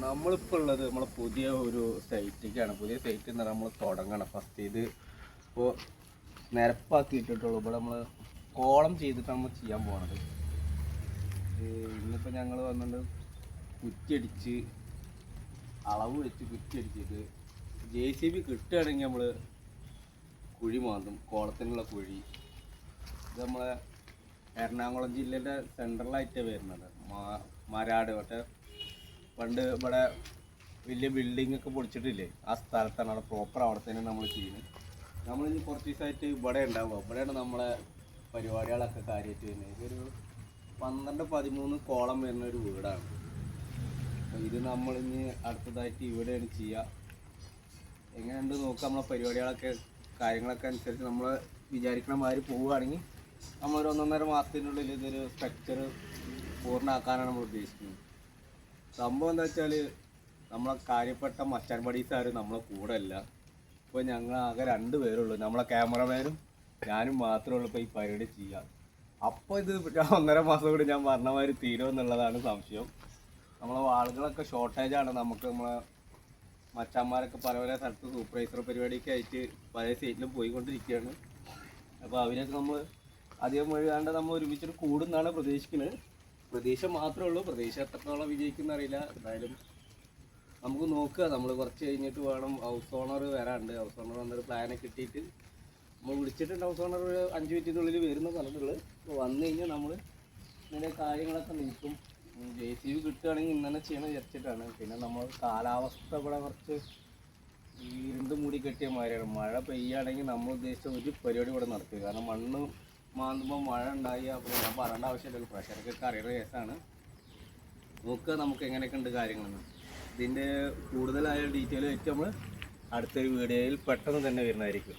നമ്മളിപ്പോൾ ഉള്ളത് നമ്മളെ പുതിയ ഒരു സൈറ്റിലേക്കാണ്. പുതിയ സൈറ്റിൽ നിന്ന് നമ്മൾ തുടങ്ങണം. ഫസ്റ്റ് ഇത് ഇപ്പോൾ നിരപ്പാക്കിയിട്ടിട്ടുള്ളൂ. ഇവിടെ നമ്മൾ കോളം ചെയ്തിട്ട് നമ്മൾ ചെയ്യാൻ പോകണത്. ഇന്നിപ്പോൾ ഞങ്ങൾ വന്നിട്ട് കുറ്റിയടിച്ച് അളവ് വെച്ച് കുറ്റിയടിച്ചിട്ട് JCB കിട്ടുകയാണെങ്കിൽ നമ്മൾ കുഴി മാന്തും. കോളത്തിനുള്ള കുഴി ഇത് നമ്മളെ എറണാകുളം ജില്ലയുടെ സെൻട്രലായിട്ട് വരുന്നത്. മരാട് മറ്റേ പണ്ട് ഇവിടെ വലിയ ബിൽഡിംഗ് ഒക്കെ പൊടിച്ചിട്ടില്ലേ, ആ സ്ഥലത്താണ്. അവിടെ പ്രോപ്പർ അവിടെ തന്നെ നമ്മൾ ചെയ്യുന്നത്. നമ്മളിനി കുറച്ച് ദിവസമായിട്ട് ഇവിടെ ഉണ്ടാവുക. ഇവിടെയാണ് നമ്മളെ പരിപാടികളൊക്കെ കാര്യമായിട്ട് വരുന്നത്. ഇതൊരു 12-13 കോളം വരുന്ന ഒരു വീടാണ്. അപ്പോൾ ഇത് നമ്മളിനി അടുത്തതായിട്ട് ഇവിടെയാണ് ചെയ്യുക. എങ്ങനെയുണ്ട് നോക്കുക. നമ്മളെ പരിപാടികളൊക്കെ കാര്യങ്ങളൊക്കെ അനുസരിച്ച് നമ്മൾ വിചാരിക്കണ മാതിരി പോവുകയാണെങ്കിൽ നമ്മളൊരു 1.5 മാസത്തിനുള്ളിൽ ഇതൊരു സ്ട്രക്ചർ പൂർണ്ണമാക്കാനാണ് നമ്മൾ ഉദ്ദേശിക്കുന്നത്. സംഭവം എന്താ വെച്ചാൽ നമ്മളെ കാര്യപ്പെട്ട മച്ചാൻ പടീസാർ നമ്മളെ കൂടെ അല്ല. ഇപ്പോൾ ഞങ്ങൾ ആകെ 2 പേരുള്ളൂ. നമ്മളെ ക്യാമറമാനും ഞാനും മാത്രമേ ഉള്ളൂ ഇപ്പോൾ ഈ പരിപാടി ചെയ്യുക. അപ്പോൾ ഇത് 1.5 മാസം കൂടി ഞാൻ പറഞ്ഞ മാതിരി തീരുമെന്നുള്ളതാണ് സംശയം. നമ്മളെ ആളുകളൊക്കെ ഷോർട്ടേജാണ്. നമ്മളെ മച്ചാന്മാരൊക്കെ പല പല സ്ഥലത്ത് സൂപ്പർവൈസർ പരിപാടിയൊക്കെ ആയിട്ട് പല സൈറ്റിലും പോയിക്കൊണ്ടിരിക്കുകയാണ്. അപ്പോൾ അവരൊക്കെ നമ്മൾ അധികം വഴിയാണ്ട് നമ്മൾ ഒരുമിച്ചിട്ട് കൂടുന്നാണ് പ്രതീക്ഷിക്കുന്നത്. പ്രതീക്ഷ മാത്രമേ ഉള്ളൂ. പ്രതീക്ഷ എത്രത്തോളം വിജയിക്കുന്ന അറിയില്ല. എന്തായാലും നമുക്ക് നോക്കുക. നമ്മൾ കുറച്ച് കഴിഞ്ഞിട്ട് വേണം. ഹൗസ് ഓണർ വരാണ്ട്. ഹൗസ് ഓണർ വന്നൊരു പ്ലാനൊക്കെ കിട്ടിയിട്ട് നമ്മൾ വിളിച്ചിട്ടുണ്ട്. ഹൗസ് ഓണർ ഒരു 5 മിനിറ്റിനുള്ളിൽ വരുന്ന പറഞ്ഞിട്ടുള്ളത്. അപ്പോൾ വന്നു കഴിഞ്ഞാൽ നമ്മൾ ഇതിൻ്റെ കാര്യങ്ങളൊക്കെ നോക്കും. JCB കിട്ടുകയാണെങ്കിൽ ഇന്നെ ചെയ്യണം വിചാരിച്ചിട്ടാണ്. പിന്നെ നമ്മൾ കാലാവസ്ഥ ഇവിടെ കുറച്ച് ഇരുണ്ട് മൂടി കെട്ടിയ മാതിരിയാണ്. മഴ പെയ്യുകയാണെങ്കിൽ നമ്മൾ ഉദ്ദേശിച്ച ഒരു പരിപാടി ഇവിടെ നടത്തുക. കാരണം മണ്ണ് മാന്തുമ്പോൾ മഴ ഉണ്ടായി. അപ്പോൾ ഞാൻ പറയേണ്ട ആവശ്യമില്ലല്ലോ. പ്രഷറൊക്കെ അറിയുന്ന കേസാണ്. നോക്കുക നമുക്ക് എങ്ങനെയൊക്കെ ഉണ്ട് കാര്യങ്ങളെന്ന്. ഇതിൻ്റെ കൂടുതലായ ഡീറ്റെയിൽ ആയിട്ട് നമ്മൾ അടുത്തൊരു വീഡിയോയിൽ പെട്ടെന്ന് തന്നെ വരുന്നതായിരിക്കും.